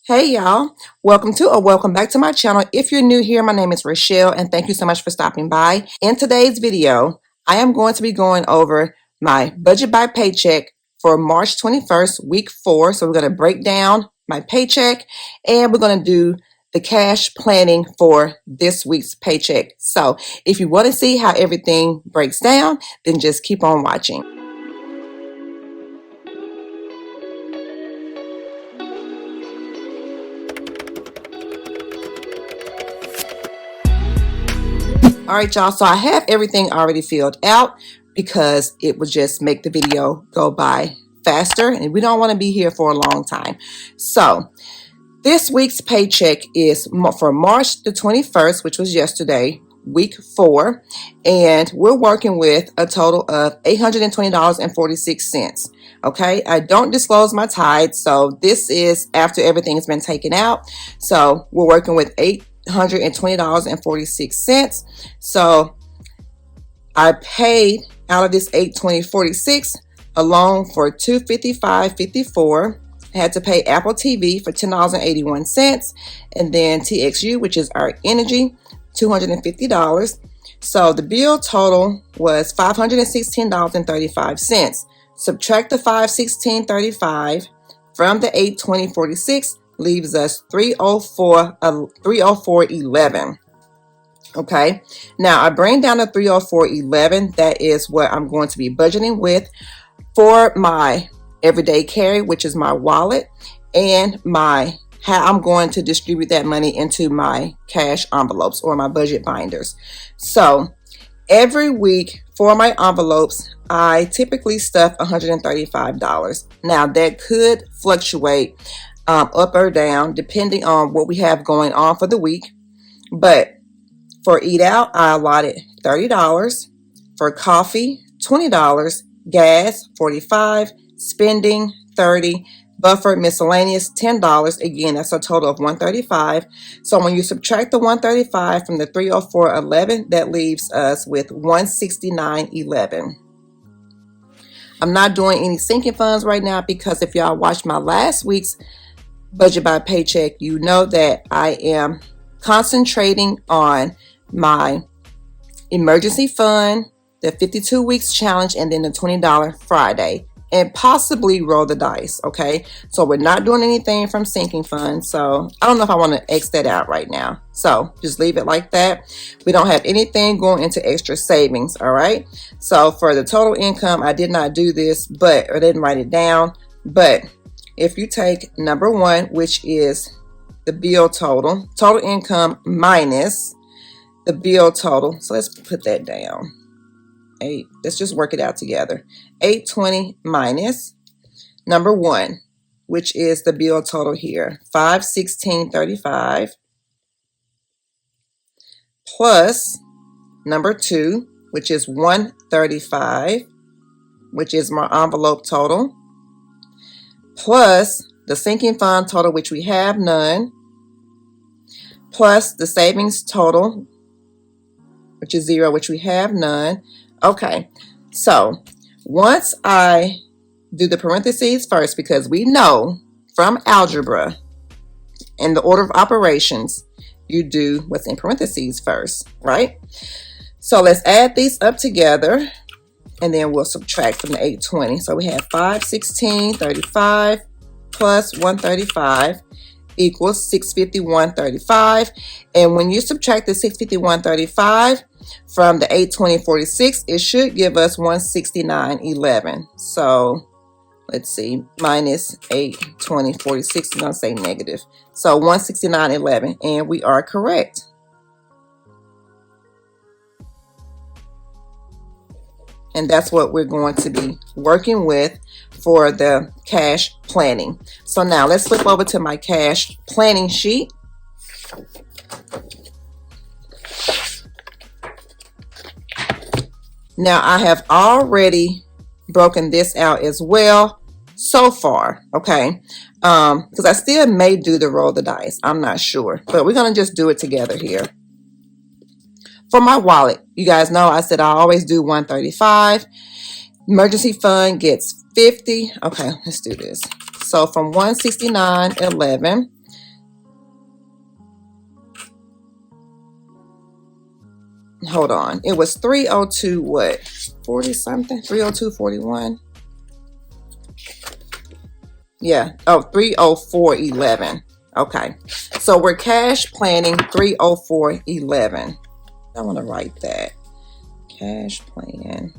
Hey y'all, welcome back to my channel. If you're new here, my name is Rochelle and thank you so much for stopping by. In today's video, I am going to be going over my budget by paycheck for March 21st, week 4. So we're going to break down my paycheck and we're going to do the cash planning for this week's paycheck. So if you want to see how everything breaks down, then just keep on watching. All right, y'all, so I have everything already filled out because it would just make the video go by faster and we don't want to be here for a long time. So this week's paycheck is for March the 21st, which was yesterday, week 4, and we're working with a total of $820.46. Okay, I don't disclose my tithe, so this is after everything's been taken out. So we're working with $820.46. So I paid out of this $820.46 a loan for $255.54. I had to pay Apple TV for $10.81, and then TXU, which is our energy, $250. So the bill total was $516.35. Subtract the $516.35 from the $820.46 leaves us $304.11. Okay, now I bring down the $304.11. That is what I'm going to be budgeting with for my everyday carry, which is my wallet, and how I'm going to distribute that money into my cash envelopes or my budget binders. So every week for my envelopes, I typically stuff $135. Now that could fluctuate up or down depending on what we have going on for the week, but for eat out, I allotted $30, for coffee $20, gas $45, spending $30, buffer miscellaneous $10. Again, that's a total of $135. So when you subtract the $135 from the $304.11, that leaves us with $169.11. I'm not doing any sinking funds right now because if y'all watched my last week's budget by paycheck, you know that I am concentrating on my emergency fund, the 52 weeks challenge, and then the $20 Friday, and possibly roll the dice. Okay, so we're not doing anything from sinking funds, so I don't know if I want to X that out right now, so just leave it like that. We don't have anything going into extra savings. All right, so for the total income, I did not do this, but I didn't write it down, but if you take number 1, which is the bill total income minus the bill total, so let's put that down. Let's just work it out together. 820 minus number 1, which is the bill total here, 516.35, plus number 2, which is 135, which is my envelope total, plus the sinking fund total, which we have none, plus the savings total, which is 0, which we have none. Okay, so once I do the parentheses first, because we know from algebra in the order of operations, you do what's in parentheses first, right? So let's add these up together and then we'll subtract from the 820. So we have 516.35 plus 135 equals 651.35. And when you subtract the 651.35 from the 820.46, it should give us 169.11. So let's see, minus 820.46, I'm going to say negative. So 169.11, and we are correct. And that's what we're going to be working with for the cash planning. So now let's flip over to my cash planning sheet. Now I have already broken this out as well so far, okay? Because I still may do the roll the dice. I'm not sure, but we're going to just do it together here. For my wallet, you guys know I said I always do 135. Emergency fund gets 50. Okay, let's do this. So from 169.11 hold on. It was 302 what? 40 something? 302.41. Yeah. Oh, 304.11. Okay. So we're cash planning 304.11. I want to write that. Cash plan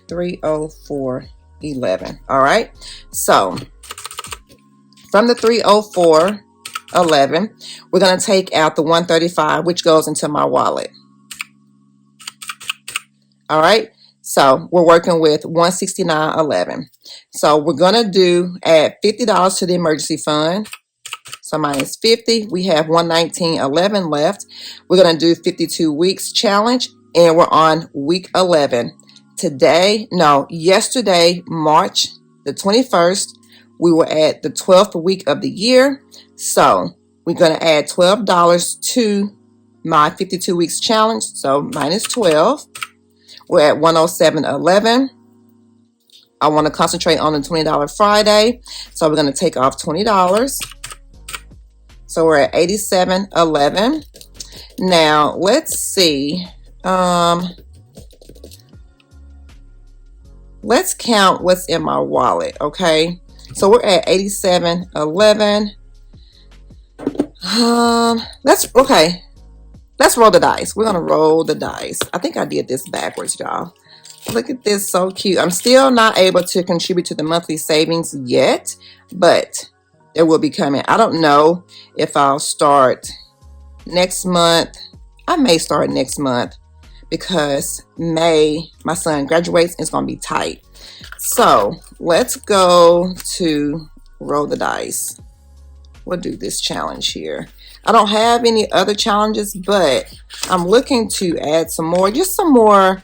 304.11. All right. So from the 304.11, we're going to take out the 135, which goes into my wallet. All right. So we're working with 169.11. So we're going to add $50 to the emergency fund. So minus 50, we have 119.11 left. We're going to do 52 weeks challenge, and we're on week 11. Yesterday, March the 21st, we were at the 12th week of the year. So we're going to add $12 to my 52 weeks challenge. So minus 12, we're at 107.11. I want to concentrate on the $20 Friday. So we're going to take off $20. So we're at 87.11. Now let's see. Let's count what's in my wallet. Okay. So we're at 87.11. Let's roll the dice. We're gonna roll the dice. I think I did this backwards, y'all. Look at this, so cute. I'm still not able to contribute to the monthly savings yet, but it will be coming. I don't know if I'll start next month. I may start next month because May, my son graduates, and it's gonna be tight. So let's go to roll the dice. We'll do this challenge here. I don't have any other challenges, but I'm looking to add some more, just some more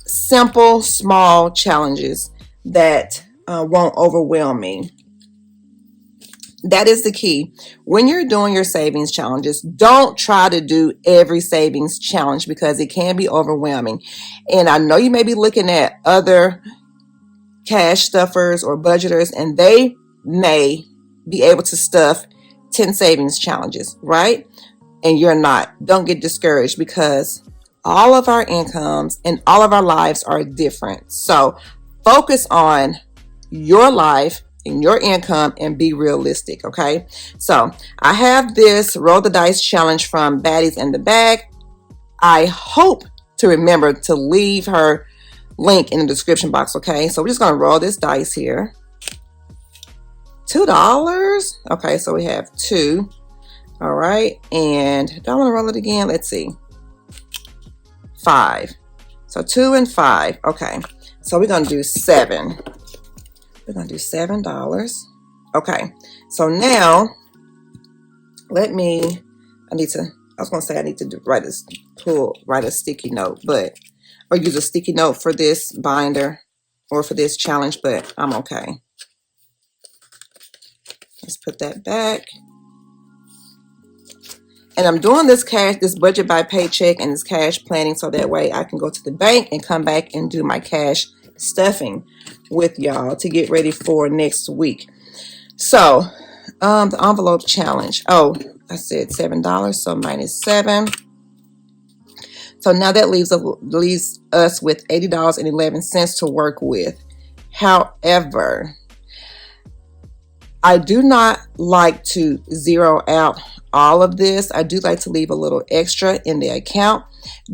simple, small challenges that won't overwhelm me. That is the key. When you're doing your savings challenges, don't try to do every savings challenge because it can be overwhelming. And I know you may be looking at other cash stuffers or budgeters, and they may be able to stuff 10 savings challenges, right? And you're not. Don't get discouraged because all of our incomes and all of our lives are different. So focus on your life and your income and be realistic, okay? So I have this roll the dice challenge from Baddies in the Bag. I hope to remember to leave her link in the description box, okay? So we're just gonna roll this dice here. $2. Okay, so we have 2. All right, and do I want to roll it again? Let's see. 5. So 2 and 5. Okay, so we're gonna do 7. We're gonna do $7. Okay, so now I need to write a sticky note, or use a sticky note for this binder or for this challenge, but I'm okay. Let's put that back. And I'm doing this budget by paycheck and this cash planning so that way I can go to the bank and come back and do my cash stuffing with y'all to get ready for next week. So the envelope challenge. Oh, I said $7, so minus 7. So now that leaves us with $80.11 to work with. However, I do not like to zero out all of this. I do like to leave a little extra in the account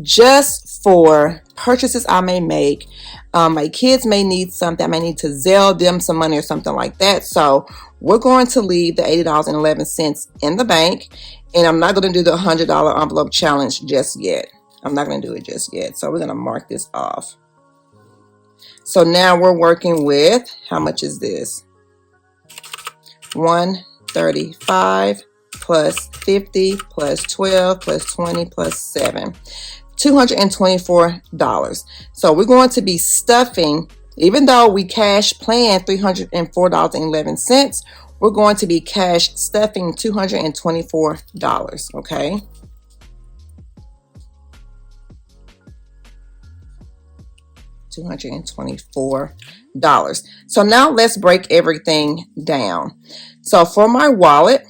just for purchases I may make. My kids may need something. I may need to Zelle them some money or something like that. So we're going to leave the $80.11 in the bank. And I'm not going to do the $100 envelope challenge just yet. I'm not going to do it just yet. So we're going to mark this off. So now we're working with, how much is this? 135 plus 50 plus 12 plus 20 plus 7, $224. So we're going to be stuffing, even though we cash plan $304.11, we're going to be cash stuffing $224, okay? $224. So now let's break everything down. So for my wallet,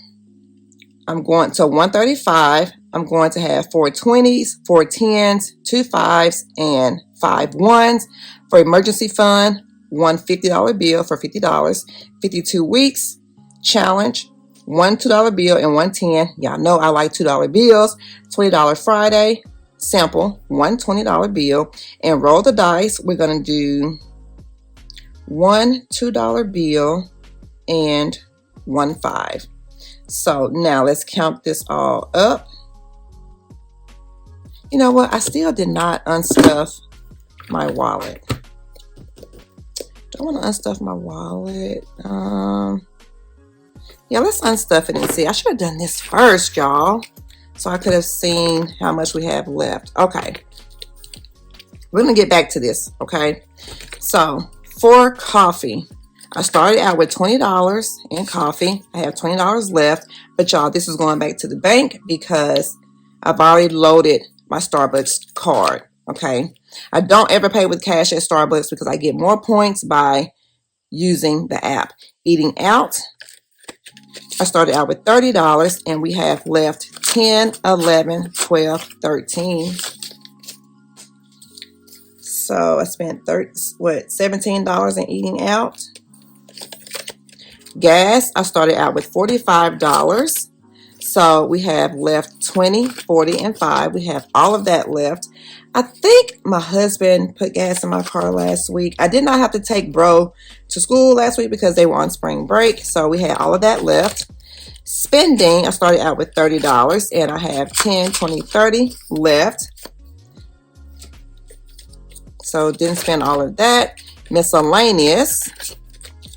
I'm going to 135. I'm going to have 4 20s, 4 10s, 2 5s, and 5 1s. For emergency fund, one $50 bill for $50. 52 weeks challenge, one $2 bill and one 10. Y'all know I like $2 bills. $20 Friday sample, one $20 bill, and roll the dice. We're going to do one $2 bill and one 5. So now let's count this all up. You know what? I still did not unstuff my wallet. Do I want to unstuff my wallet? Yeah, let's unstuff it and see. I should have done this first, y'all, so I could have seen how much we have left. Okay. We're going to get back to this, okay? So for coffee, I started out with $20 in coffee. I have $20 left, but y'all, this is going back to the bank because I've already loaded my Starbucks card, okay? I don't ever pay with cash at Starbucks because I get more points by using the app. Eating out, I started out with $30 and we have left 10, 11, 12, 13. So I spent $17 in eating out. Gas, I started out with $45. So we have left 20, 40, and 5. We have all of that left. I think my husband put gas in my car last week. I did not have to take bro to school last week because they were on spring break. So we had all of that left. Spending, I started out with $30 and I have 10, 20, 30 left. So didn't spend all of that. Miscellaneous,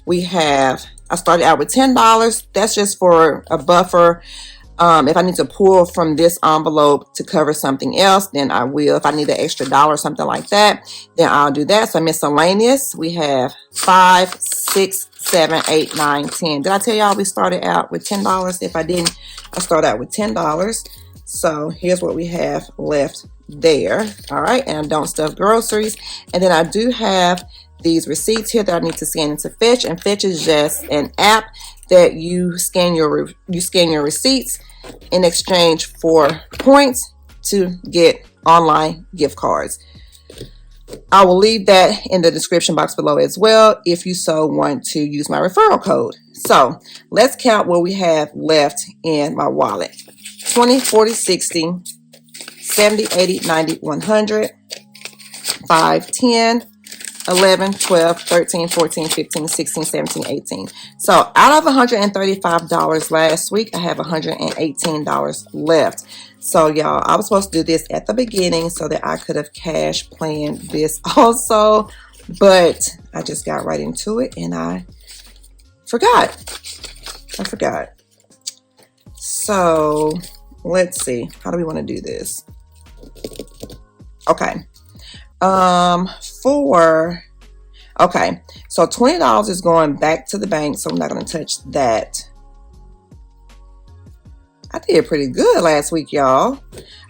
we have, I started out with $10. That's just for a buffer. If I need to pull from this envelope to cover something else, then I will. If I need an extra dollar or something like that, then I'll do that. So miscellaneous, we have 5, 6, 7, 8, 9, 10. Did I tell y'all we started out with $10? If I didn't, I started out with $10. So here's what we have left there. All right, and don't stuff groceries. And then I do have these receipts here that I need to scan into Fetch, and Fetch is just an app that you scan your receipts in exchange for points to get online gift cards. I will leave that in the description box below as well if you so want to use my referral code. So let's count what we have left in my wallet. 20, 40, 60, 70, 80, 90, 100, 5, 10, 11, 12, 13, 14, 15, 16, 17, 18. So out of $135 last week, I have $118 left. So y'all, I was supposed to do this at the beginning so that I could have cash planned this also, but I just got right into it and I forgot. So let's see. How do we want to do this? Okay. Okay, so $20 is going back to the bank, so I'm not going to touch that. I did pretty good last week, y'all.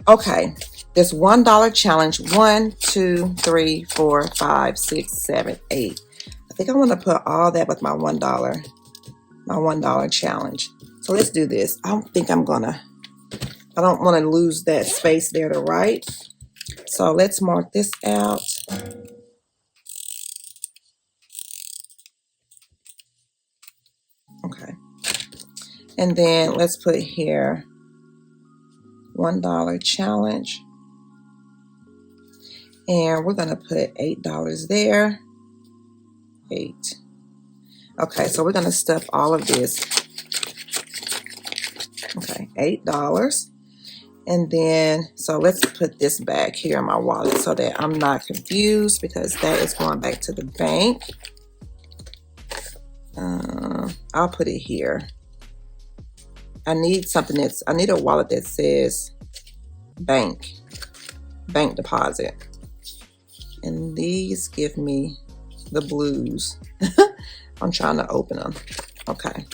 Okay, this $1 challenge, 1, 2, 3, 4, 5, 6, 7, 8. I think I want to put all that with my $1 challenge. So let's do this. I don't want to lose that space there to write. So let's mark this out. Okay. And then let's put here $1 challenge. And we're going to put $8 there. 8. Okay, so we're going to stuff all of this. Okay, $8. And then, so let's put this back here in my wallet so that I'm not confused because that is going back to the bank. I'll put it here. I need a wallet that says bank deposit. And these give me the blues. I'm trying to open them. Okay.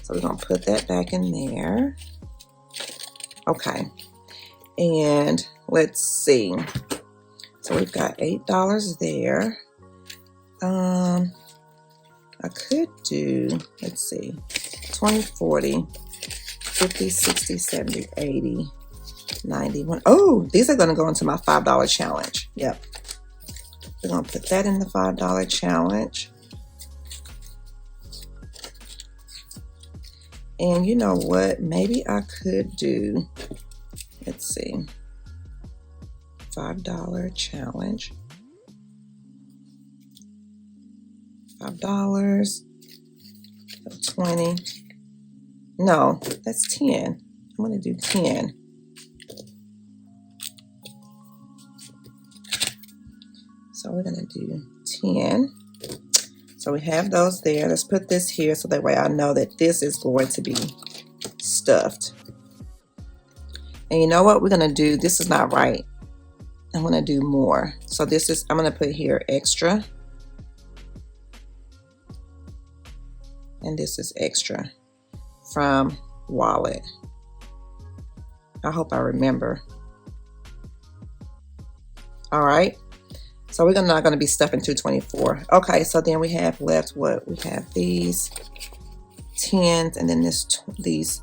So we're going to put that back in there. Okay, and let's see. So we've got $8 there. I could do, let's see, 20, 40, 50, 60, 70, 80, 91. Oh, these are going to go into my $5 challenge. Yep. We're going to put that in the $5 challenge. And you know what? Maybe I could do, let's see, $5 challenge. $5, 20. No, that's 10. I'm going to do 10. So we're going to do 10. So we have those there. Let's put this here so that way I know that this is going to be stuffed. And you know what we're going to do? This is not right. I'm going to do more. So this is, I'm going to put here extra. And this is extra from wallet. I hope I remember. All right. So we're not going to be stuffing 224. Okay, so then we have left what? We have these 10s and then these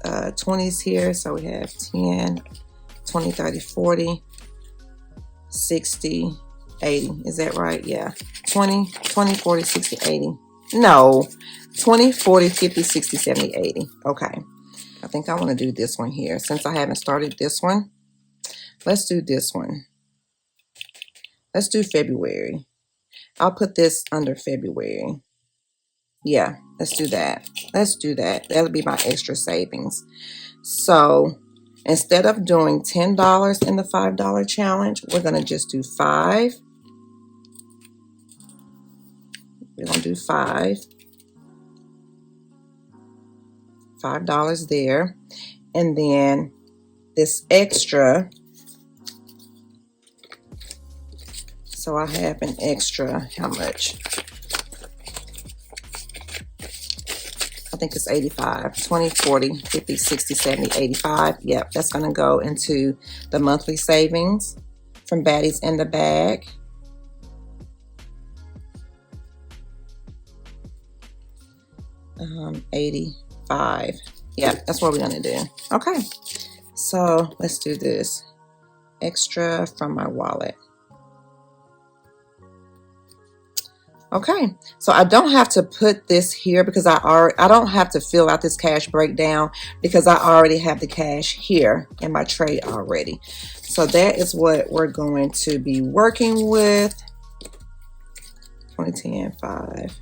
20s here. So we have 10, 20, 30, 40, 60, 80. Is that right? Yeah. 20, 40, 60, 80. No. 20, 40, 50, 60, 70, 80. Okay. I think I want to do this one here. Since I haven't started this one, let's do this one. Let's do February. I'll put this under February. Yeah, let's do that. Let's do that. That'll be my extra savings. So instead of doing $10 in the $5 challenge, we're going to just do 5. We're going to do 5. $5 there. And then this extra. So I have an extra, how much? I think it's 85, 20, 40, 50, 60, 70, 85. Yep, that's going to go into the monthly savings from Baddies in the Bag. $85. Yep, that's what we're going to do. Okay, so let's do this. Extra from my wallet. Okay, so I don't have to put this here because I don't have to fill out this cash breakdown because I already have the cash here in my tray already. So that is what we're going to be working with. 2010, 5,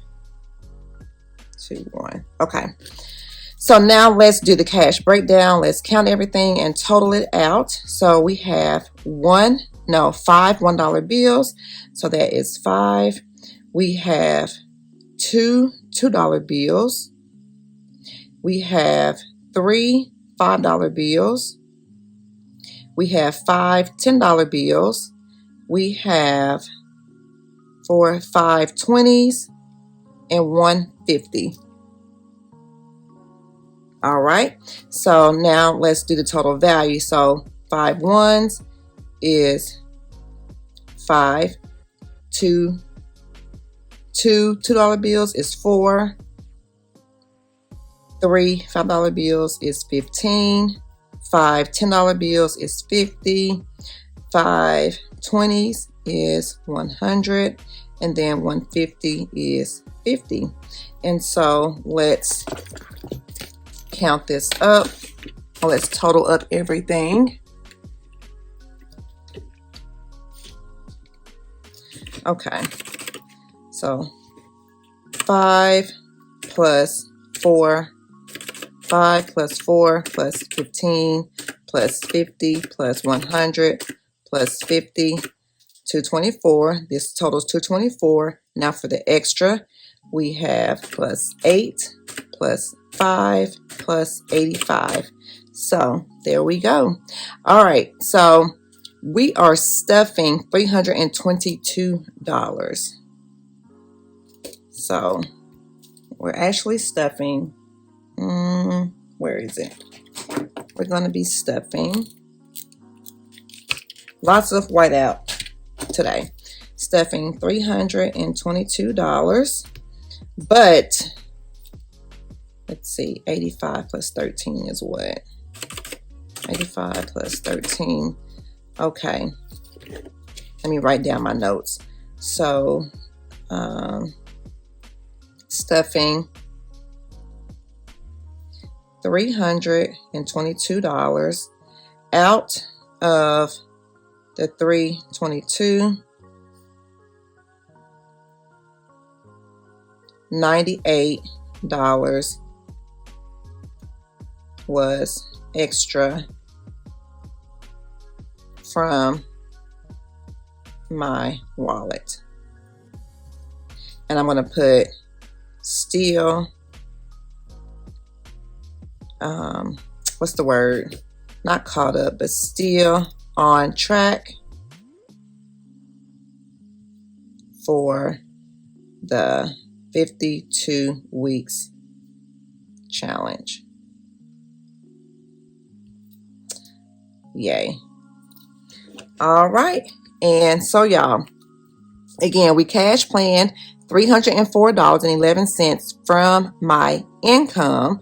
2, 1. Okay, so now let's do the cash breakdown. Let's count everything and total it out. So we have 5 $1 bills. So that is 5. We have 2 $2 bills. We have 3 $5 bills. We have 5 $10 bills. We have 4 5 20s and 1 50. All right. So now let's do the total value. So 5 1s is 5. 2 $2 bills is 4. 3 $5 bills is 15. 5 $10 bills is 50. 5 20s is 100. And then 150 is 50. And so let's count this up. Let's total up everything. Okay. So 5 plus 4, 5 plus 4 plus 15 plus 50 plus 100 plus 50, 224. This totals 224. Now for the extra, we have plus 8 plus 5 plus 85. So there we go. All right. So we are stuffing $322. So we're actually stuffing, where is it? We're going to be stuffing lots of whiteout today. Stuffing $322. But let's see, 85 plus 13 is what? 85 plus 13. Okay. Let me write down my notes. So, stuffing, $322 out of the $322. $98 was extra from my wallet. And I'm going to put still, what's the word? Not caught up, but still on track for the 52 weeks challenge. Yay. All right. And so y'all, again, we cash planned $304.11 from my income,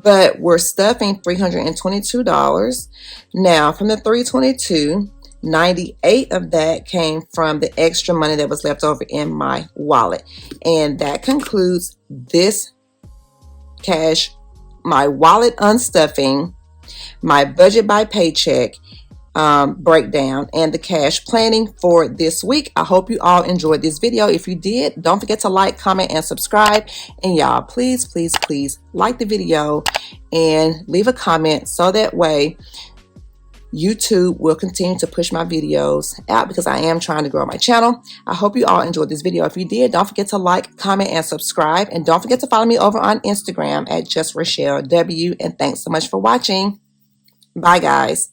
but we're stuffing $322. Now from the $322, 98 of that came from the extra money that was left over in my wallet. And that concludes this my wallet unstuffing, my budget by paycheck breakdown, and the cash planning for this week. I hope you all enjoyed this video. If you did, don't forget to like, comment, and subscribe. And y'all, please, please, please like the video and leave a comment so that way YouTube will continue to push my videos out, because I am trying to grow my channel. I hope you all enjoyed this video. If you did, don't forget to like, comment, and subscribe. And don't forget to follow me over on Instagram at Justrachellew. And thanks so much for watching. Bye, guys.